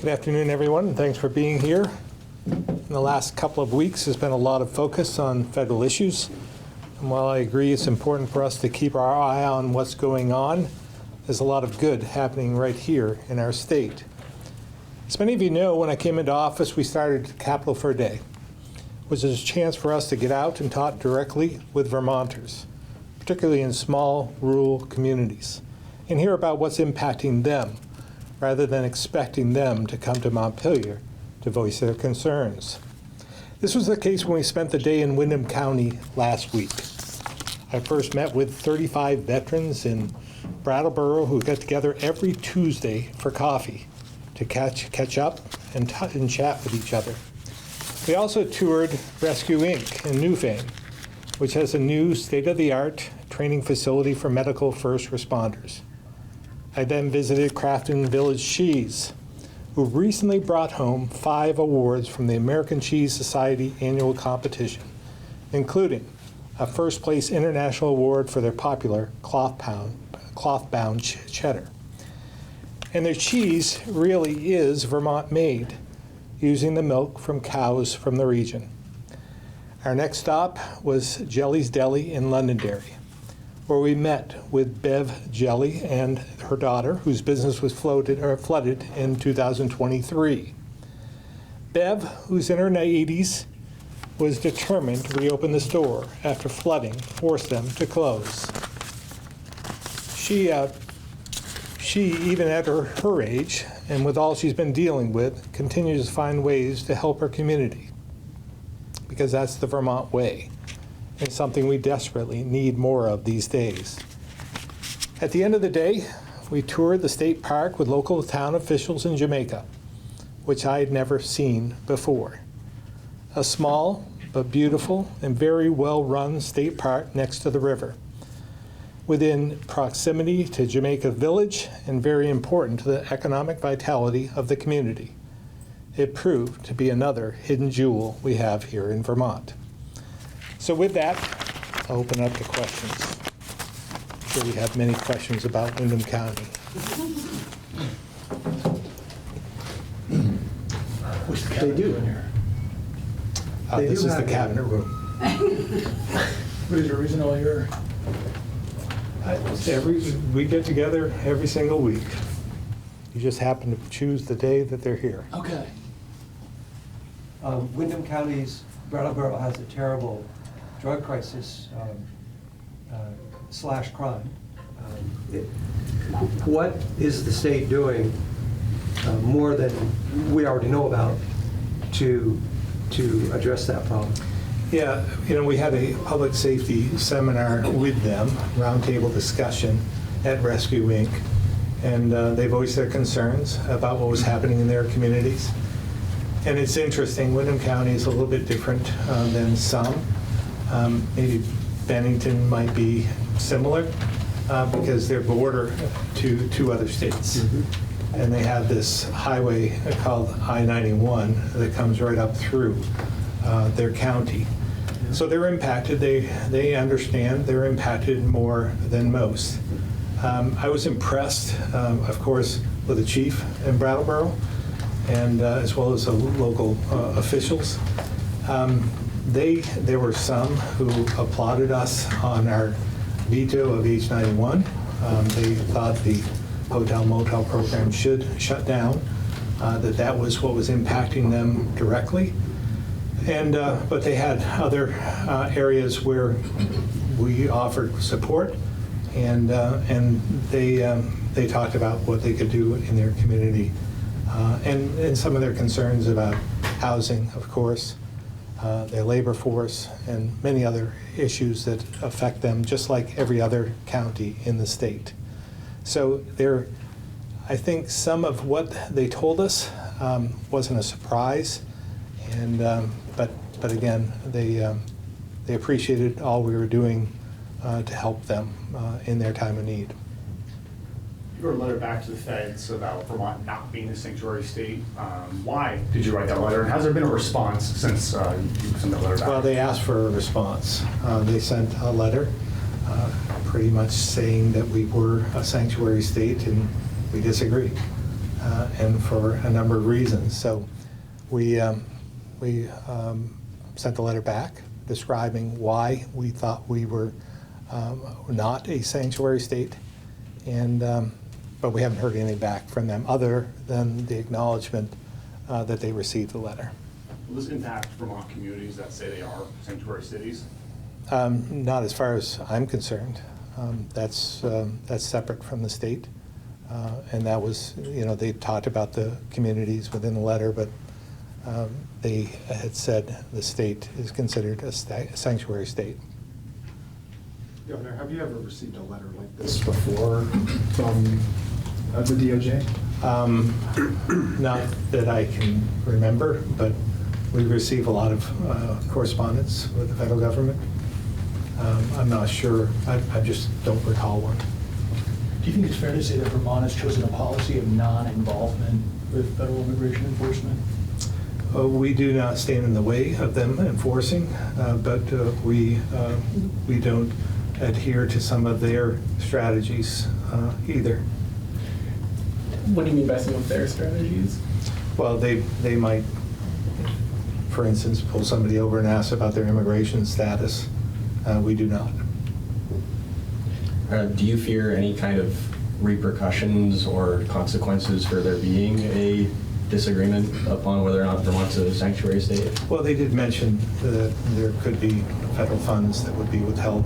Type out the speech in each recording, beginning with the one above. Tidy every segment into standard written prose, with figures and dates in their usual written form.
Good afternoon, everyone, and thanks for being here. In the last couple of weeks, there's been a lot of focus on federal issues. And while I agree it's important for us to keep our eye on what's going on, there's a lot of good happening right here in our state. As many of you know, when I came into office, we started Capital for a Day, which is a chance for us to get out and talk directly with Vermonters, particularly in small, rural communities, and hear about what's impacting them, rather than expecting them to come to Montpelier to voice their concerns. This was the case when we spent the day in Windham County last week. I first met with 35 veterans in Brattleboro who get together every Tuesday for coffee to catch up and chat with each other. We also toured Rescue Inc. in Newfane, which has a new state-of-the-art training facility for medical first responders. I then visited Crafton Village Cheese, who recently brought home 5 awards from the American Cheese Society annual competition, including a first place international award for their popular cloth-bound cheddar. And their cheese really is Vermont made, using the milk from cows from the region. Our next stop was Jelly's Deli in Londonderry, where we met with Bev Jelly and her daughter, whose business was flooded in 2023. Bev, who's in her 80s, was determined to reopen the store after flooding forced them to close. She even at her age, and with all she's been dealing with, continues to find ways to help her community, because that's the Vermont way. It's something we desperately need more of these days. At the end of the day, we toured the state park with local town officials in Jamaica, which I had never seen before. A small but beautiful and very well-run state park next to the river, within proximity to Jamaica Village and very important to the economic vitality of the community. It proved to be another hidden jewel we have here in Vermont. So with that, I'll open up to questions. I'm sure we have many questions about Windham County. What's the cabinet do in here? This is the cabinet room. What is your reason all year? We get together every single week. You just happen to choose the day that they're here. Okay. Windham County's Brattleboro has a terrible drug crisis slash crime. What is the state doing more than we already know about to address that problem? Yeah, we had a public safety seminar with them, roundtable discussion at Rescue Inc., and they voiced their concerns about what was happening in their communities. And it's interesting, Windham County is a little bit different than some. Maybe Bennington might be similar because they're border to 2 other states. Mm-hmm. And they have this highway called I-91 that comes right up through their county. So they're impacted. They understand they're impacted more than most. I was impressed, of course, with the chief in Brattleboro, and as well as the local officials. There were some who applauded us on our veto of H91. They thought the hotel motel program should shut down, that was what was impacting them directly. And but they had other areas where we offered support, and they talked about what they could do in their community, and some of their concerns about housing, of course, their labor force, and many other issues that affect them, just like every other county in the state. So I think some of what they told us wasn't a surprise, and but again, they appreciated all we were doing to help them in their time of need. You wrote a letter back to the feds about Vermont not being a sanctuary state. Why did you write that letter, and has there been a response since you sent that letter back? Well, they asked for a response. They sent a letter pretty much saying that we were a sanctuary state, and we disagreed. and for a number of reasons. So we sent a letter back describing why we thought we were not a sanctuary state, and but we haven't heard anything back from them other than the acknowledgement that they received the letter. Will this impact Vermont communities that say they are sanctuary cities? Not as far as I'm concerned. That's separate from the state. And that was, they talked about the communities within the letter, but they had said the state is considered a sanctuary state. Governor, have you ever received a letter like this before from the DOJ? Not that I can remember, but we receive a lot of correspondence with the federal government. I'm not sure. I just don't recall one. Do you think it's fair to say that Vermont has chosen a policy of non-involvement with federal immigration enforcement? We do not stand in the way of them enforcing, but we don't adhere to some of their strategies either. What do you mean by some of their strategies? Well, they might, for instance, pull somebody over and ask about their immigration status. We do not. Do you fear any kind of repercussions or consequences for there being a disagreement upon whether or not Vermont's a sanctuary state? Well, they did mention that there could be federal funds that would be withheld,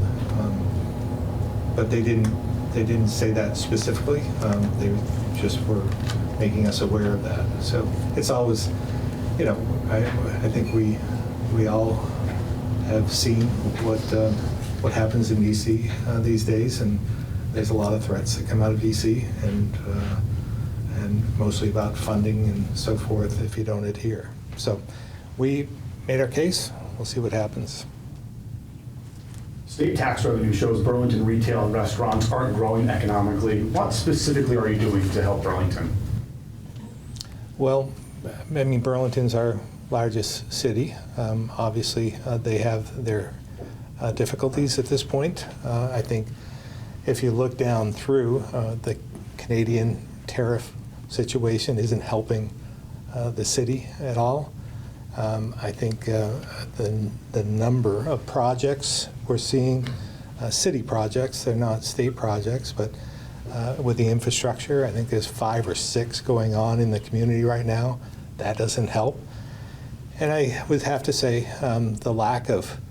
but they didn't say that specifically. They just were making us aware of that. So it's always, I think we all have seen what happens in DC these days, and there's a lot of threats that come out of DC, and mostly about funding and so forth if you don't adhere. So we made our case. We'll see what happens. State tax revenue shows Burlington retail and restaurants aren't growing economically. What specifically are you doing to help Burlington? Well, I mean, Burlington's our largest city. Obviously, they have their difficulties at this point. I think if you look down through, the Canadian tariff situation isn't helping the city at all. I think the number of projects we're seeing, city projects, they're not state projects, but with the infrastructure, I think there's 5 or 6 going on in the community right now. That doesn't help. And I would have to say the lack of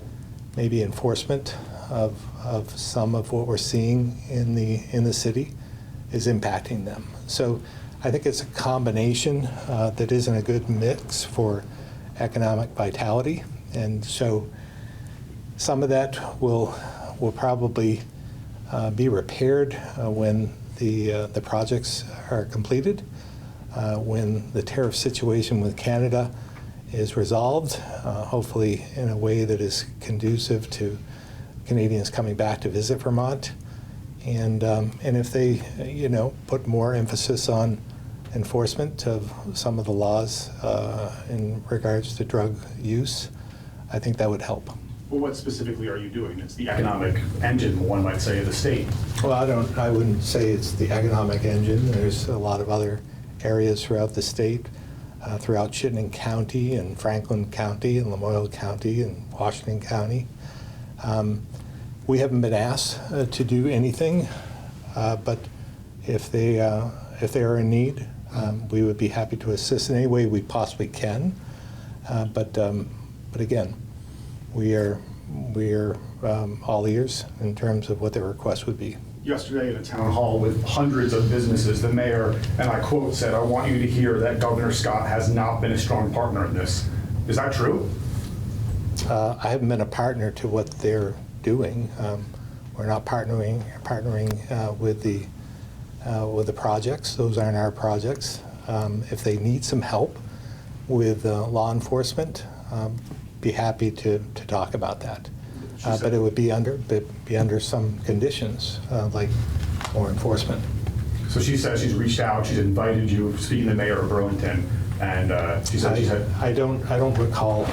maybe enforcement of some of what we're seeing in the city is impacting them. So I think it's a combination that isn't a good mix for economic vitality, and so some of that will probably be repaired when the projects are completed, when the tariff situation with Canada is resolved, hopefully in a way that is conducive to Canadians coming back to visit Vermont, and if they put more emphasis on enforcement of some of the laws in regards to drug use, I think that would help. Well, what specifically are you doing? It's the economic engine, one might say, of the state. Well, I wouldn't say it's the economic engine. There's a lot of other areas throughout the state, throughout Chittenden County and Franklin County and Lamoille County and Washington County. We haven't been asked to do anything, but if they are in need, we would be happy to assist in any way we possibly can. But again, we are all ears in terms of what their request would be. Yesterday at a town hall with hundreds of businesses, the mayor, and I quote, said, "I want you to hear that Governor Scott has not been a strong partner in this." Is that true? I haven't been a partner to what they're doing. We're not partnering with the projects. Those aren't our projects. If they need some help with law enforcement, be happy to talk about that. But it would be under some conditions, like more enforcement. So she says she's reached out, she's invited you, speaking to the mayor of Burlington, and she said she's had... I don't recall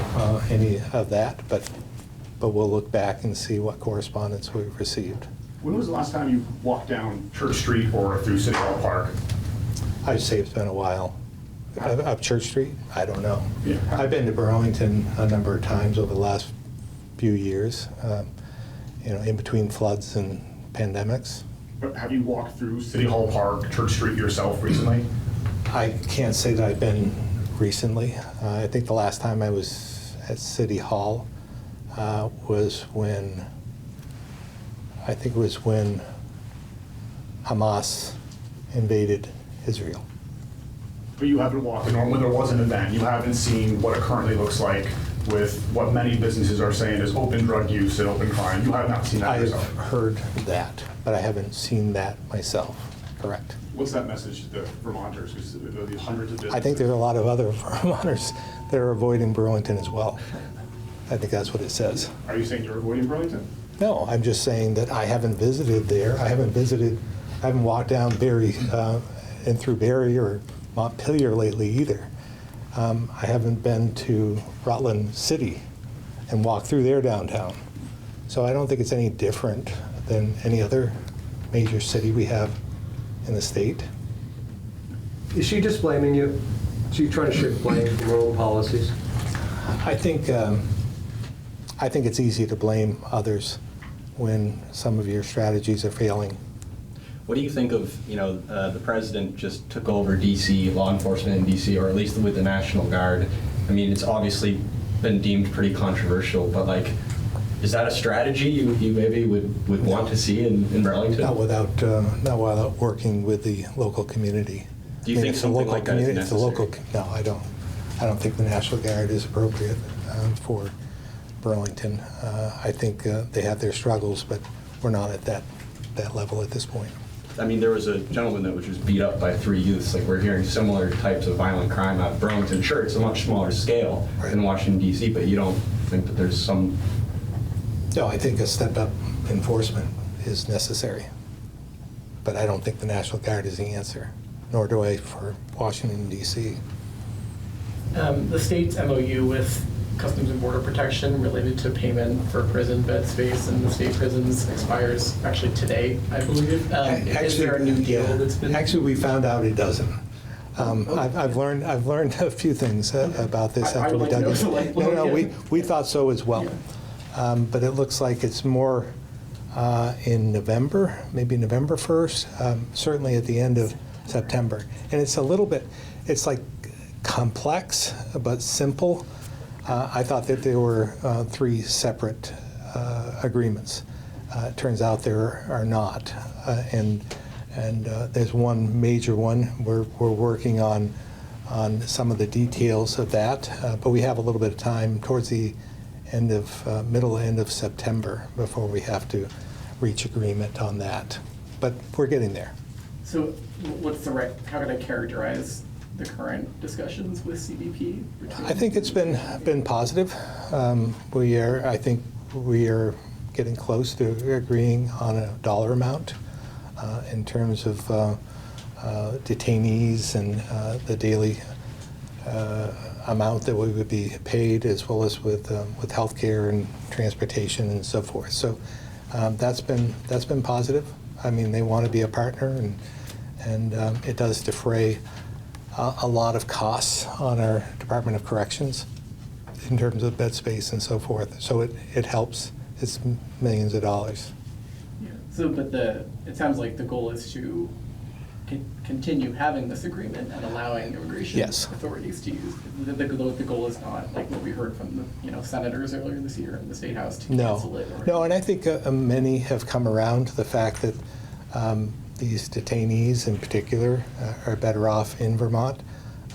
any of that, but we'll look back and see what correspondence we've received. When was the last time you walked down Church Street or through City Hall Park? I'd say it's been a while. Up Church Street? I don't know. Yeah. I've been to Burlington a number of times over the last few years, in between floods and pandemics. But have you walked through City Hall Park, Church Street yourself recently? I can't say that I've been recently. I think the last time I was at City Hall was when Hamas invaded Israel. But you haven't walked, and when there was an event, you haven't seen what it currently looks like with what many businesses are saying is open drug use and open crime. You have not seen that I've yourself. heard that, but I haven't seen that myself. Correct. What's that message to the Vermonters? Because there are hundreds of businesses. I think there's a lot of other Vermonters that are avoiding Burlington as well. I think that's what it says. Are you saying you're avoiding Burlington? No, I'm just saying that I haven't visited there. I haven't walked down Barry and through Barry or Montpelier lately either. I haven't been to Rutland City and walked through their downtown. So I don't think it's any different than any other major city we have in the state. Is she just blaming you? Is she trying to shift blame from her own policies? I think it's easy to blame others when some of your strategies are failing. What do you think of, the president just took over DC, law enforcement in DC, or at least with the National Guard? I mean, it's obviously been deemed pretty controversial, but is that a strategy you maybe would want to see in Burlington? Not without working with the local community. Do you think it's a something local like that is community. It's a local. necessary? No, I don't. I don't think the National Guard is appropriate for Burlington. I think they have their struggles, but we're not at that level at this point. I mean, there was a gentleman that was just beat up by 3 youths. We're hearing similar types of violent crime out of Burlington. Sure, it's a much smaller scale than Washington, D.C., but you don't think that there's some... No, I think a stepped-up enforcement is necessary. But I don't think the National Guard is the answer, nor do I for Washington, D.C. The state's MOU with Customs and Border Protection related to payment for prison bed space in the state prisons expires actually today, I believe. Is there a new deal that's been? Actually, we found out it doesn't. I've learned a few things about this I after we would like dug to know, in. so, No, we thought so as well. But it looks like it's more in November, maybe November 1st, certainly at the end of September. And it's a little bit, it's like complex but simple. I thought that there were 3 separate agreements. It turns out there are not. And there's one major one. We're working on some of the details of that, but we have a little bit of time towards the middle end of September before we have to reach agreement on that. But we're getting there. So how can I characterize the current discussions with CBP? I think it's been positive. I think we are getting close to agreeing on a dollar amount in terms of detainees and the daily amount that we would be paid, as well as with healthcare and transportation and so forth. So that's been positive. I mean, they want to be a partner, and it does defray a lot of costs on our Department of Corrections in terms of bed space and so forth. So it helps. It's millions of dollars. Yeah. So, but it sounds like the goal is to continue having this agreement and allowing immigration authorities to use. The goal is not like what we heard from the senators earlier this year in the State House to cancel it. No, and I think many have come around to the fact that these detainees in particular are better off in Vermont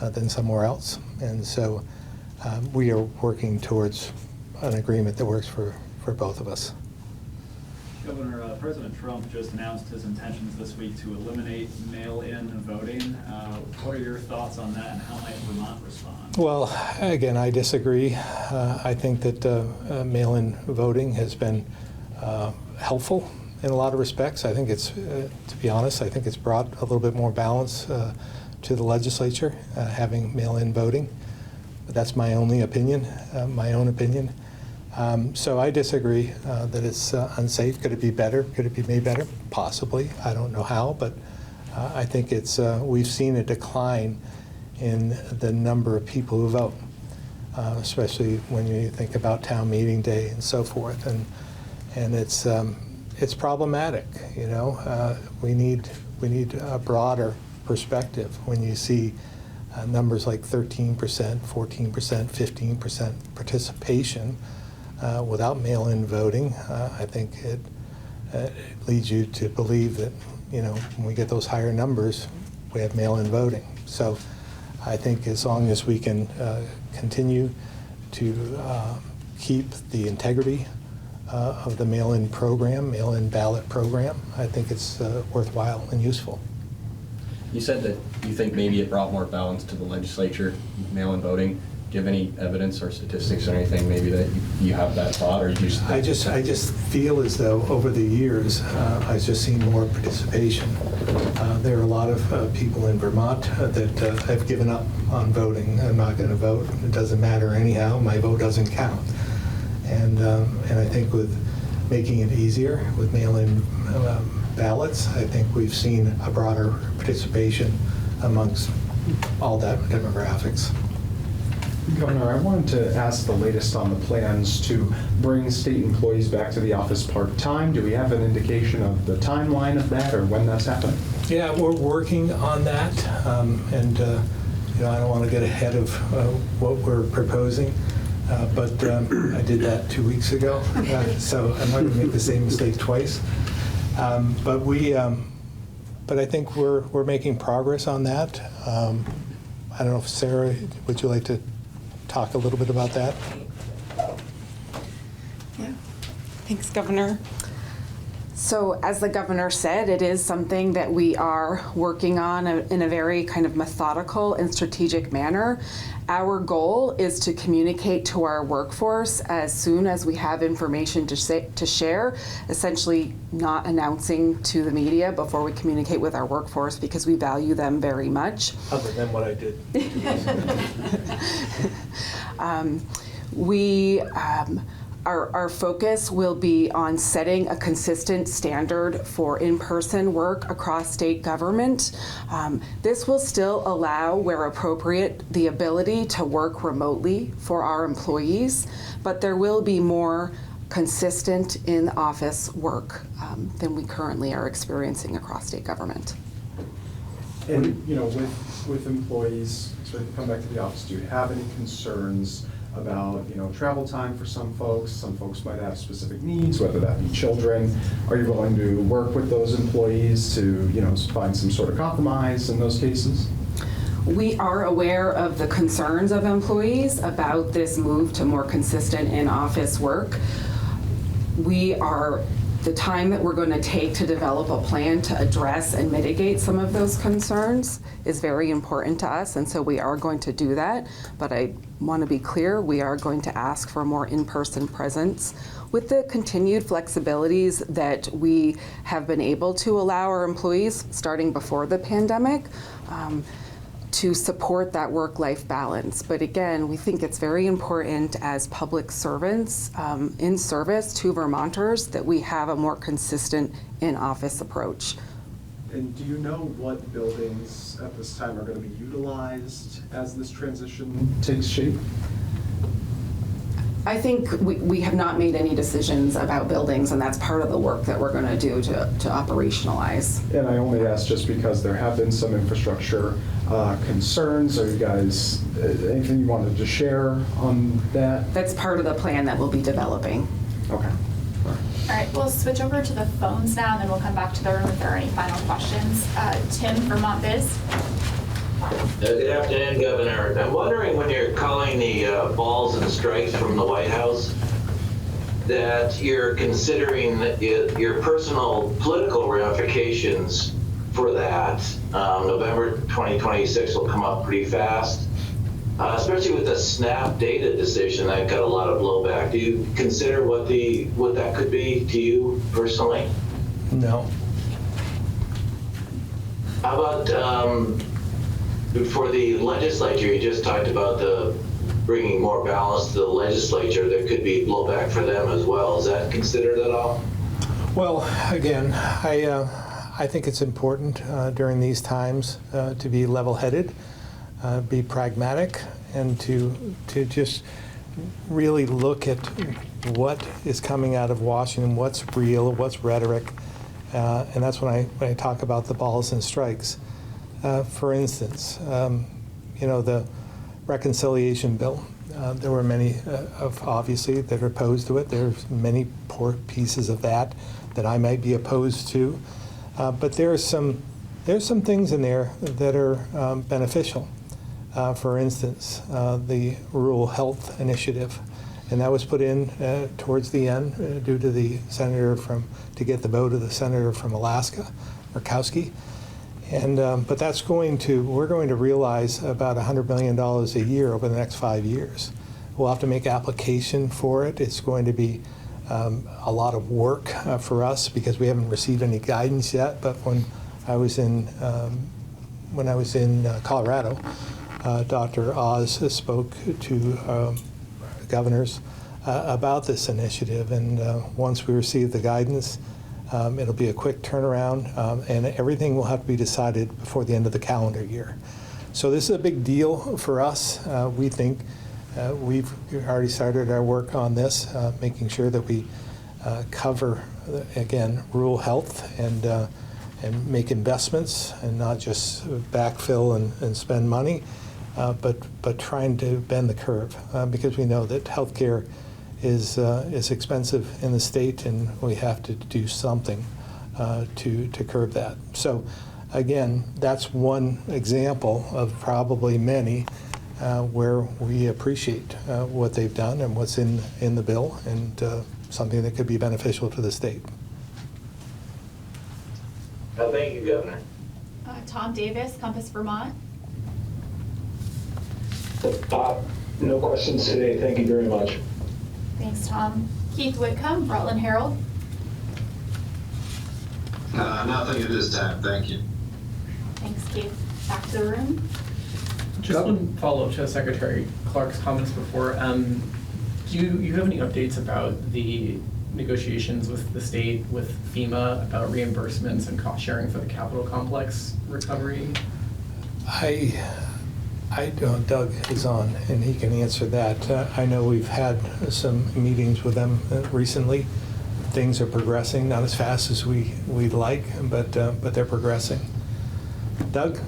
than somewhere else. And so we are working towards an agreement that works for both of us. Governor, President Trump just announced his intentions this week to eliminate mail-in voting. What are your thoughts on that, and how might Vermont respond? Well, again, I disagree. I think that mail-in voting has been helpful in a lot of respects. I think it's, to be honest, I think it's brought a little bit more balance to the legislature, having mail-in voting. But that's my only opinion, my own opinion. So I disagree that it's unsafe. Could it be better? Could it be made better? Possibly. I don't know how, but I think we've seen a decline in the number of people who vote, especially when you think about town meeting day and so forth. And it's problematic. We need a broader perspective when you see numbers like 13%, 14%, 15% participation without mail-in voting. I think it leads you to believe that when we get those higher numbers, we have mail-in voting. So I think as long as we can continue to keep the integrity of the mail-in program, mail-in ballot program, I think it's worthwhile and useful. You said that you think maybe it brought more balance to the legislature, mail-in voting. Do you have any evidence or statistics or anything maybe that you have that thought, or you just? I just feel as though over the years I've just seen more participation. There are a lot of people in Vermont that have given up on voting. I'm not going to vote. It doesn't matter anyhow. My vote doesn't count. And I think with making it easier with mail-in ballots, I think we've seen a broader participation amongst all that demographics. Governor, I wanted to ask the latest on the plans to bring state employees back to the office part-time. Do we have an indication of the timeline of that or when that's happening? Yeah, we're working on that, and I don't want to get ahead of what we're proposing, but I did that 2 weeks ago, so I'm not going to make the same mistake twice. But I think we're making progress on that. I don't know if Sarah, would you like to talk a little bit about that? Yeah. Thanks, Governor. So as the governor said, it is something that we are working on in a very kind of methodical and strategic manner. Our goal is to communicate to our workforce as soon as we have information to share, essentially not announcing to the media before we communicate with our workforce because we value them very much. Other than what I did. Our focus will be on setting a consistent standard for in-person work across state government. This will still allow, where appropriate, the ability to work remotely for our employees, but there will be more consistent in-office work than we currently are experiencing across state government. And, with employees starting to come back to the office, do you have any concerns about, travel time for some folks? Some folks might have specific needs, whether that be children. Are you willing to work with those employees to, find some sort of compromise in those cases? We are aware of the concerns of employees about this move to more consistent in-office work. The time that we're going to take to develop a plan to address and mitigate some of those concerns is very important to us, and so we are going to do that. But I want to be clear, we are going to ask for more in-person presence with the continued flexibilities that we have been able to allow our employees starting before the pandemic to support that work-life balance. But again, we think it's very important as public servants in service to Vermonters that we have a more consistent in-office approach. And do you know what buildings at this time are going to be utilized as this transition takes shape? I think we have not made any decisions about buildings, and that's part of the work that we're going to do to operationalize. And I only ask just because there have been some infrastructure concerns. Are you guys, anything you wanted to share on that? That's part of the plan that we'll be developing. Okay. All right, we'll switch over to the phones now, and then we'll come back to the room if there are any final questions. Tim, Vermont Biz. Good afternoon, Governor. I'm wondering, when you're calling the balls and strikes from the White House, that you're considering your personal political ramifications for that. November 2026 will come up pretty fast, especially with the SNAP data decision that got a lot of blowback. Do you consider what that could be to you personally? No. How about for the legislature? You just talked about bringing more balance to the legislature. There could be blowback for them as well. Is that considered at all? Well, again, I I think it's important during these times to be level-headed, be pragmatic, and to just really look at what is coming out of Washington, what's real, what's rhetoric, and that's when I talk about the balls and strikes. For instance, the reconciliation bill. There were many, obviously, that are opposed to it. There's many poor pieces of that I might be opposed to, but there's some things in there that are beneficial. For instance, the Rural Health Initiative, and that was put in towards the end due to the senator to get the vote of the senator from Alaska, Murkowski. And but we're going to realize about $100 million a year over the next 5 years. We'll have to make application for it. It's going to be a lot of work for us because we haven't received any guidance yet. But when I was in Colorado, Dr. Oz spoke to governors about this initiative, and once we receive the guidance, it'll be a quick turnaround, and everything will have to be decided before the end of the calendar year. So this is a big deal for us. We think we've already started our work on this, making sure that we cover, again, rural health and make investments and not just backfill and spend money, but trying to bend the curve because we know that healthcare is expensive in the state, and we have to do something to curb that. So again, that's one example of probably many where we appreciate what they've done and what's in the bill, and something that could be beneficial to the state. Well, thank you, Governor. Tom Davis, Compass Vermont. No questions today. Thank you very much. Thanks, Tom. Keith Whitcomb, Rutland Herald. Nothing at this time. Thank you. Thanks, Keith. Back to the room. Just one follow-up to Secretary Clark's comments before. Do you have any updates about the negotiations with the state, with FEMA, about reimbursements and cost sharing for the Capitol complex recovery? I don't. Doug is on, and he can answer that. I know we've had some meetings with them recently. Things are progressing, not as fast as we'd like, but they're progressing. Doug?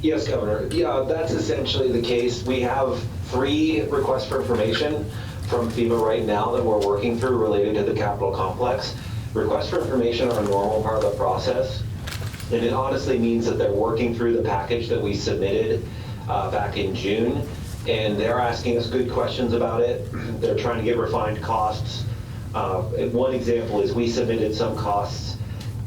Yes, Governor. Yeah, that's essentially the case. We have 3 requests for information from FEMA right now that we're working through related to the Capitol complex. Requests for information are a normal part of the process. And it honestly means that they're working through the package that we submitted back in June, and they're asking us good questions about it. They're trying to get refined costs. One example is we submitted some costs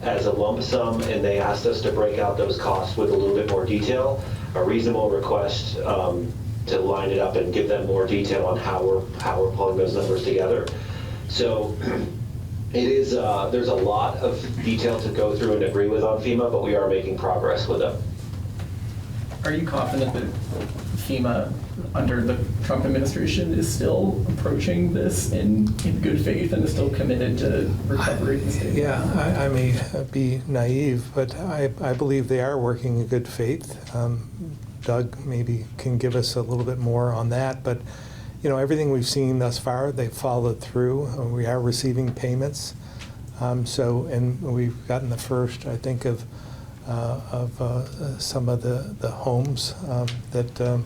as a lump sum, and they asked us to break out those costs with a little bit more detail. A reasonable request to line it up and give them more detail on how we're pulling those numbers together. So. It is, there's a lot of detail to go through and agree with on FEMA, but we are making progress with them. Are you confident that FEMA, under the Trump administration, is still approaching this in good faith and is still committed to recovery in the state? Yeah, I may be naive, but I believe they are working in good faith. Doug maybe can give us a little bit more on that, but everything we've seen thus far, they've followed through. We are receiving payments. And we've gotten the first, I think, of some of the homes that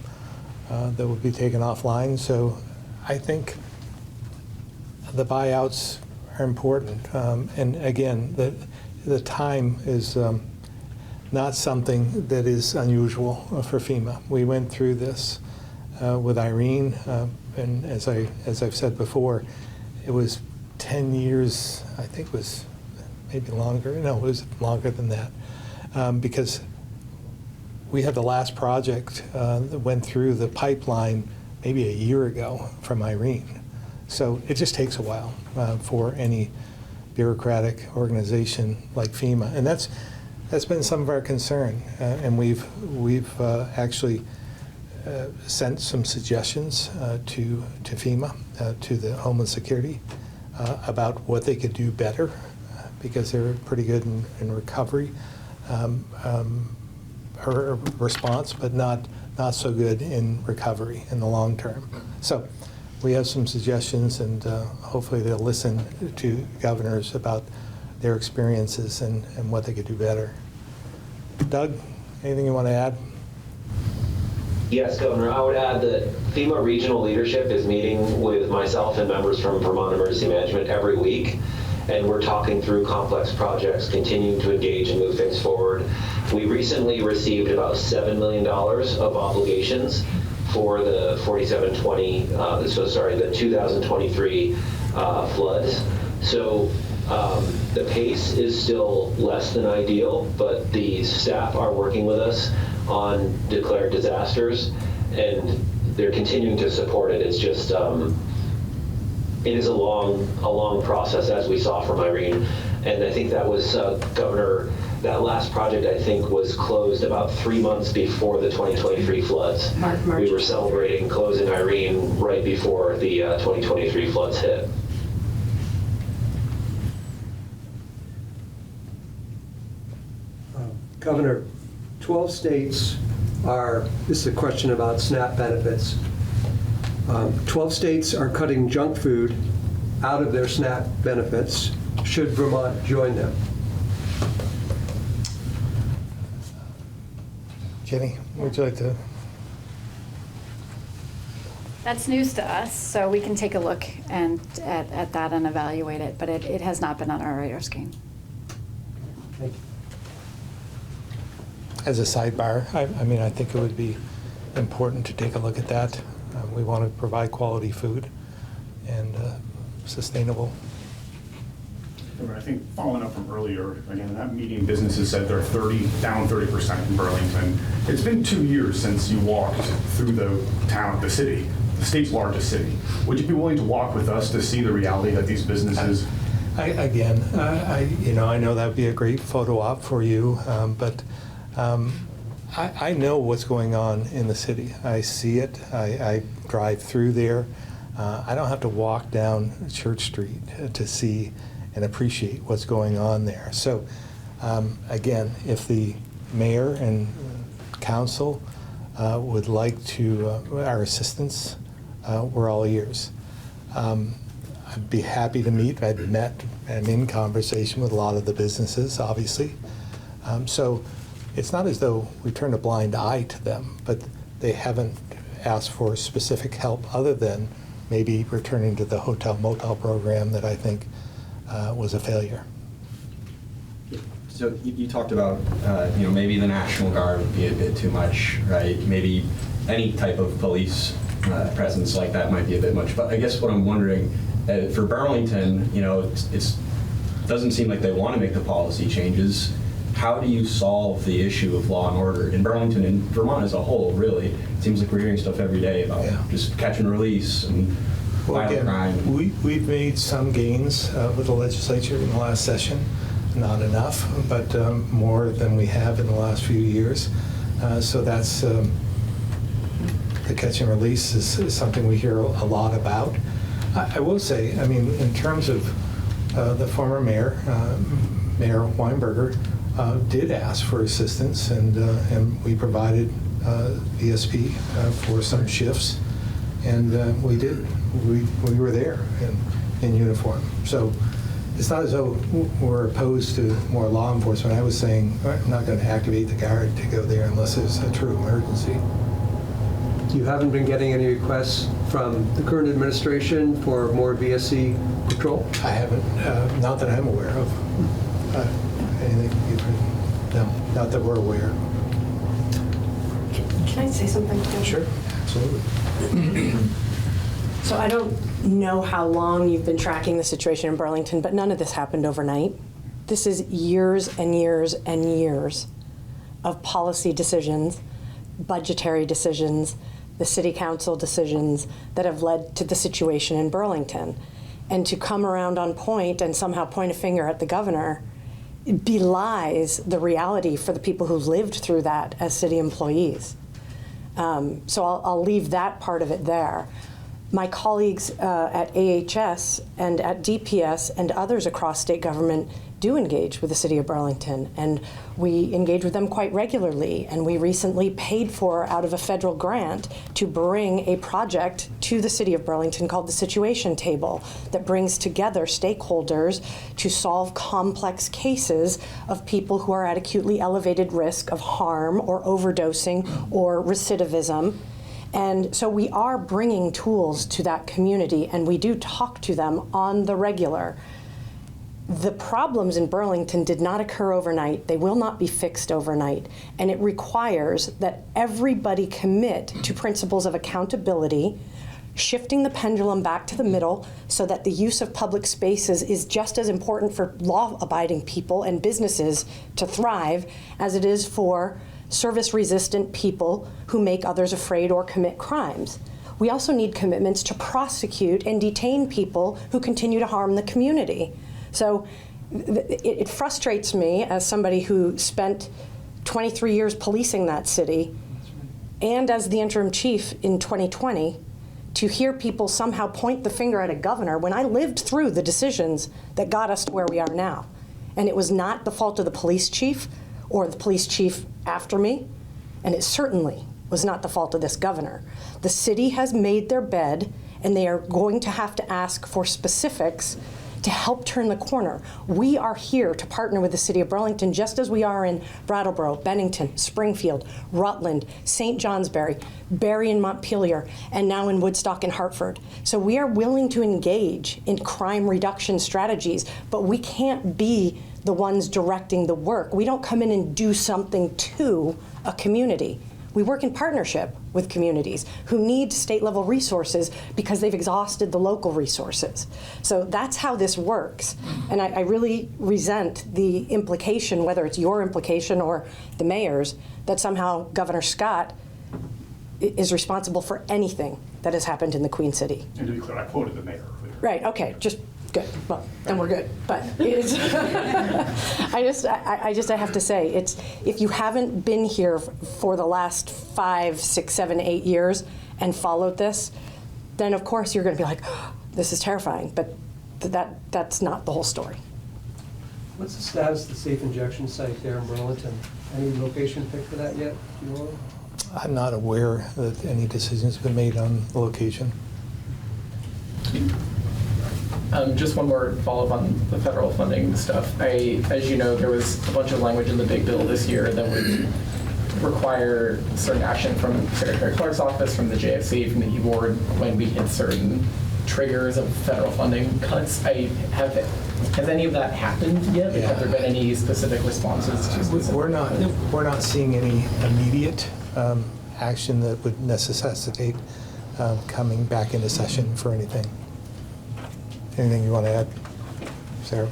will be taken offline. So I think the buyouts are important. And again, the time is not something that is unusual for FEMA. We went through this with Irene, and as I've said before, it was 10 years, I think it was maybe longer. No, it was longer than that, because we had the last project that went through the pipeline maybe a year ago from Irene. So it just takes a while for any bureaucratic organization like FEMA, and that's been some of our concern, and we've actually sent some suggestions to FEMA, to the Homeland Security, about what they could do better, because they're pretty good in recovery or response, but not so good in recovery in the long term. So we have some suggestions, and hopefully they'll listen to governors about their experiences and what they could do better. Doug, anything you want to add? Yes, Governor, I would add that FEMA regional leadership is meeting with myself and members from Vermont Emergency Management every week, and we're talking through complex projects, continuing to engage and move things forward. We recently received about $7 million of obligations for the 2023 floods. So the pace is still less than ideal, but the staff are working with us on declared disasters, and they're continuing to support it. It's just, it is a long process, as we saw from Irene. And I think that was, Governor, that last project, I think, was closed about 3 months before the 2023 floods. March. We were celebrating closing Irene right before the 2023 floods hit. Governor, 12 states are, this is a question about SNAP benefits. 12 states are cutting junk food out of their SNAP benefits. Should Vermont join them? Jenny, would you like to? That's news to us, so we can take a look at that and evaluate it, but it has not been on our radar screen. Thank you. As a sidebar, I mean, I think it would be important to take a look at that. We want to provide quality food and sustainable. I think following up from earlier, again, in that meeting, businesses said they're down 30% in Burlington. It's been 2 years since you walked through the town, the city, the state's largest city. Would you be willing to walk with us to see the reality that these businesses? I know that would be a great photo op for you, but I know what's going on in the city. I see it. I drive through there. I don't have to walk down Church Street to see and appreciate what's going on there. So again, if the mayor and council would like to, our assistants, we're all ears. I'd be happy to meet. I've met and in conversation with a lot of the businesses, obviously. So it's not as though we turn a blind eye to them, but they haven't asked for specific help other than maybe returning to the hotel motel program that I think was a failure. So you talked about, maybe the National Guard would be a bit too much, right? Maybe any type of police presence like that might be a bit much. But I guess what I'm wondering, for Burlington, it doesn't seem like they want to make the policy changes. How do you solve the issue of law and order in Burlington and Vermont as a whole, really? It seems like we're hearing stuff every day about just catch and release and violent crime. We've made some gains with the legislature in the last session. Not enough, but more than we have in the last few years. So that's the catch and release is something we hear a lot about. I will say, I mean, in terms of the former mayor, Mayor Weinberger, did ask for assistance, and we provided ESP for some shifts, and we did. We were there in uniform. So it's not as though we're opposed to more law enforcement. I was saying I'm not going to activate the Guard to go there unless there's a true emergency. You haven't been getting any requests from the current administration for more VSC patrol? I haven't, not that I'm aware of. Anything you've heard? No, not that we're aware. Can I say something? Sure, absolutely. So I don't know how long you've been tracking the situation in Burlington, but none of this happened overnight. This is years and years and years of policy decisions, budgetary decisions, the city council decisions that have led to the situation in Burlington. And to come around on point and somehow point a finger at the governor belies the reality for the people who lived through that as city employees. So I'll leave that part of it there. My colleagues at AHS and at DPS and others across state government do engage with the city of Burlington, and we engage with them quite regularly. And we recently paid for, out of a federal grant, to bring a project to the city of Burlington called the Situation Table that brings together stakeholders to solve complex cases of people who are at acutely elevated risk of harm or overdosing or recidivism. And so we are bringing tools to that community, and we do talk to them on the regular. The problems in Burlington did not occur overnight. They will not be fixed overnight. And it requires that everybody commit to principles of accountability, shifting the pendulum back to the middle so that the use of public spaces is just as important for law-abiding people and businesses to thrive as it is for service-resistant people who make others afraid or commit crimes. We also need commitments to prosecute and detain people who continue to harm the community. So it frustrates me as somebody who spent 23 years policing that city and as the interim chief in 2020 to hear people somehow point the finger at a governor when I lived through the decisions that got us to where we are now. And it was not the fault of the police chief or the police chief after me, and it certainly was not the fault of this governor. The city has made their bed, and they are going to have to ask for specifics to help turn the corner. We are here to partner with the city of Burlington, just as we are in Brattleboro, Bennington, Springfield, Rutland, St. Johnsbury, Barry and Montpelier, and now in Woodstock and Hartford. So we are willing to engage in crime reduction strategies, but we can't be the ones directing the work. We don't come in and do something to a community. We work in partnership with communities who need state-level resources because they've exhausted the local resources. So that's how this works. And I really resent the implication, whether it's your implication or the mayor's, that somehow Governor Scott is responsible for anything that has happened in the Queen City. And to be clear, I quoted the mayor earlier. Right, okay, just good. Well, then we're good. But it's I have to say, it's, if you haven't been here for the last 5, 6, 7, 8 years and followed this, then of course you're going to be like, oh, this is terrifying. But that's not the whole story. What's the status of the safe injection site there in Burlington? Any location picked for that yet? Do you know? I'm not aware that any decisions have been made on the location. Just one more follow-up on the federal funding stuff. As you know, there was a bunch of language in the big bill this year that would require certain action from Secretary Clark's office, from the JFC, from the E-Board, when we hit certain triggers of federal funding cuts. Has any of that happened yet? Yeah. Have there been any specific responses to specific? We're not seeing any immediate action that would necessitate coming back into session for anything. Anything you want to add, Sarah?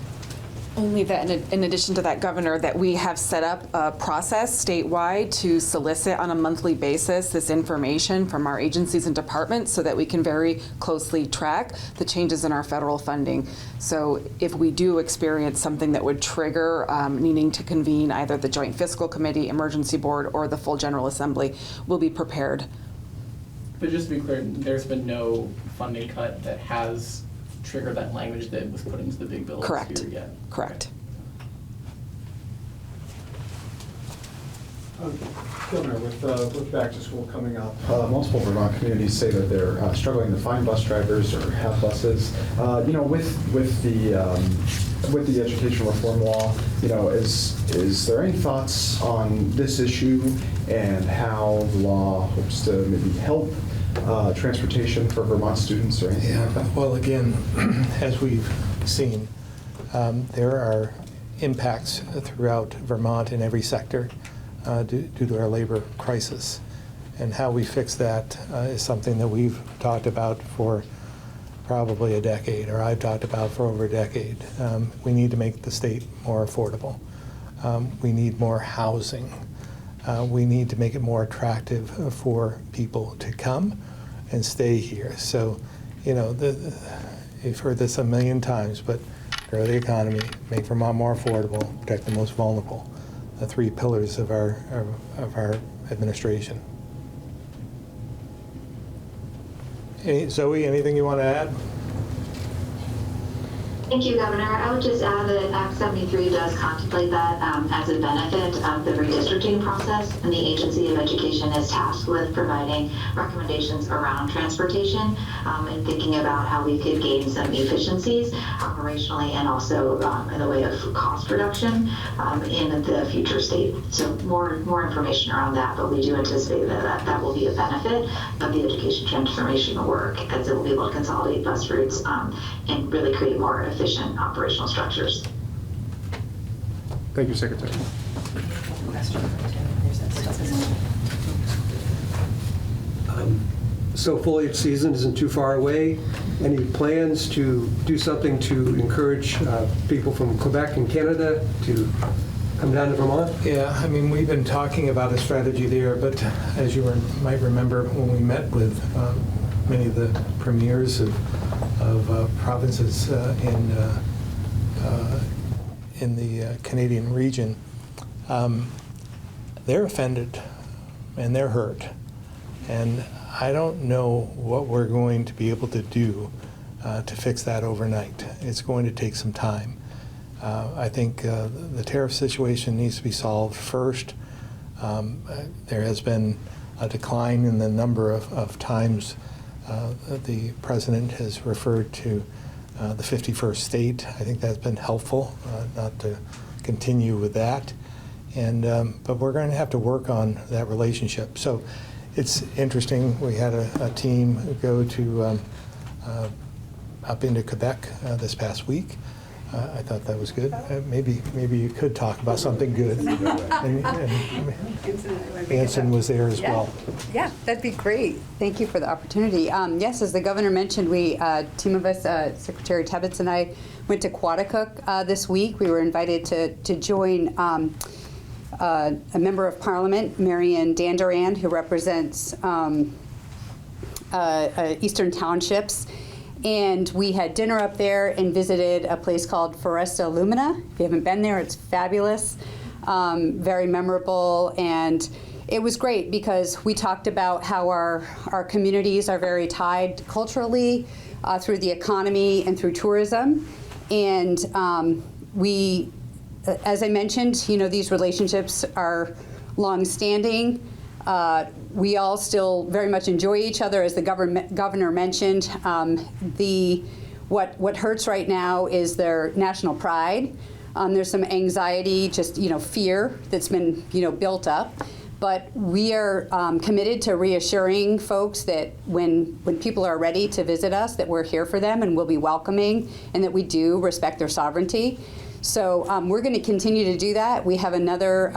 Only that in addition to that, Governor, that we have set up a process statewide to solicit on a monthly basis this information from our agencies and departments so that we can very closely track the changes in our federal funding. So if we do experience something that would trigger needing to convene either the Joint Fiscal Committee, Emergency Board, or the full General Assembly, we'll be prepared. But just to be clear, there's been no funding cut that has triggered that language that was put into the big bill Correct. this year yet? Correct. Governor, with back to school coming up, multiple Vermont communities say that they're struggling to find bus drivers or have buses. With the education reform law, is there any thoughts on this issue and how the law hopes to maybe help transportation for Vermont students or anything like that? Well, again, as we've seen, there are impacts throughout Vermont in every sector due to our labor crisis. And how we fix that is something that we've talked about for probably a decade, or I've talked about for over a decade. We need to make the state more affordable. We need more housing. We need to make it more attractive for people to come and stay here. So, you've heard this a million times, but grow the economy, make Vermont more affordable, protect the most vulnerable. The 3 pillars of our administration. Zoe, anything you want to add? Thank you, Governor. I would just add that Act 73 does contemplate that as a benefit of the redistricting process, and the Agency of Education is tasked with providing recommendations around transportation and thinking about how we could gain some efficiencies operationally and also in the way of cost reduction in the future state. So more information around that, but we do anticipate that will be a benefit of the education transformation work, as it will be able to consolidate bus routes and really create more efficient operational structures. Thank you, Secretary. So foliage season isn't too far away. Any plans to do something to encourage people from Quebec and Canada to come down to Vermont? Yeah, I mean, we've been talking about a strategy there, but as you might remember, when we met with many of the premiers of provinces in the Canadian region, they're offended and they're hurt. And I don't know what we're going to be able to do to fix that overnight. It's going to take some time. I think the tariff situation needs to be solved first. There has been a decline in the number of times the president has referred to the 51st state. I think that's been helpful, not to continue with that. And but we're going to have to work on that relationship. So it's interesting. We had a team go to up into Quebec this past week. I thought that was good. Maybe you could talk about something good. And Anson was there as well. Yeah, that'd be great. Thank you for the opportunity. Yes, as the governor mentioned, a team of us, Secretary Tebbets and I, went to Quaticook this week. We were invited to join a member of Parliament, Marianne Dandurand, who represents Eastern Townships. And we had dinner up there and visited a place called Foresta Lumina. If you haven't been there, it's fabulous, very memorable. And it was great because we talked about how our communities are very tied culturally through the economy and through tourism. And we, as I mentioned, these relationships are long-standing. We all still very much enjoy each other, as the governor mentioned. What hurts right now is their national pride. There's some anxiety, just fear that's been built up. But we are committed to reassuring folks that when people are ready to visit us, that we're here for them and we'll be welcoming, and that we do respect their sovereignty. So we're going to continue to do that. We have another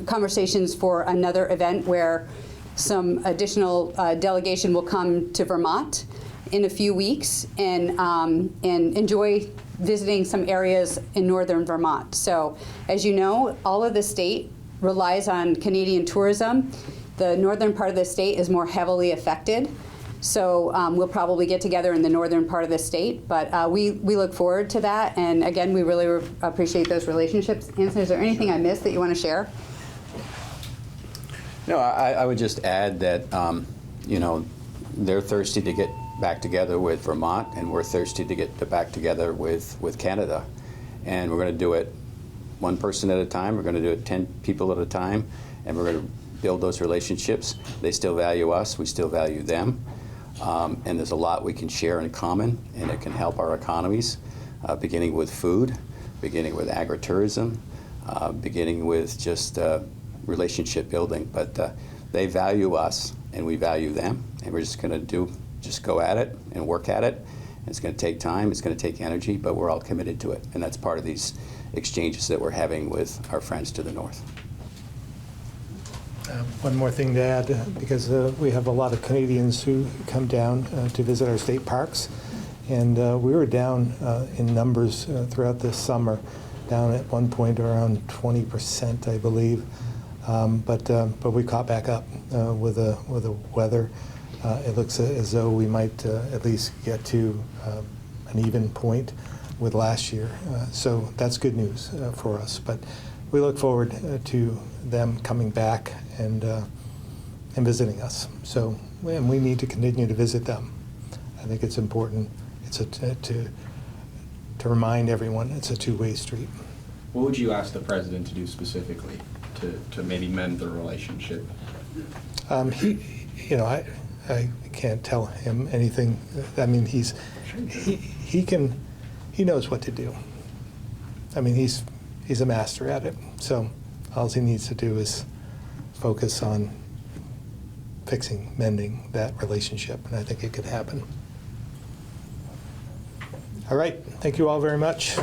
conversations for another event where some additional delegation will come to Vermont in a few weeks and enjoy visiting some areas in northern Vermont. So as you know, all of the state relies on Canadian tourism. The northern part of the state is more heavily affected. So we'll probably get together in the northern part of the state, but we look forward to that. And again, we really appreciate those relationships. Anson, is there anything I missed that you want to share? No, I would just add that, they're thirsty to get back together with Vermont, and we're thirsty to get back together with Canada. And we're going to do it one person at a time. We're going to do it 10 people at a time, and we're going to build those relationships. They still value us. We still value them. And there's a lot we can share in common, and it can help our economies, beginning with food, beginning with agritourism, beginning with just relationship building. But they value us and we value them, and we're just going to just go at it and work at it. It's going to take time, it's going to take energy, but we're all committed to it, and that's part of these exchanges that we're having with our friends to the north. One more thing to add, because we have a lot of Canadians who come down to visit our state parks, and we were down in numbers throughout this summer, down at one point around 20%, I believe. But we caught back up with the weather. It looks as though we might at least get to an even point with last year. So that's good news for us. But we look forward to them coming back and visiting us. So, and we need to continue to visit them. I think it's important. It's to to remind everyone it's a two-way street. What would you ask the president to do specifically to maybe mend the relationship? I can't tell him anything. I mean, he knows what to do. I mean, he's a master at it. So all he needs to do is focus on mending that relationship, and I think it could happen. All right, thank you all very much.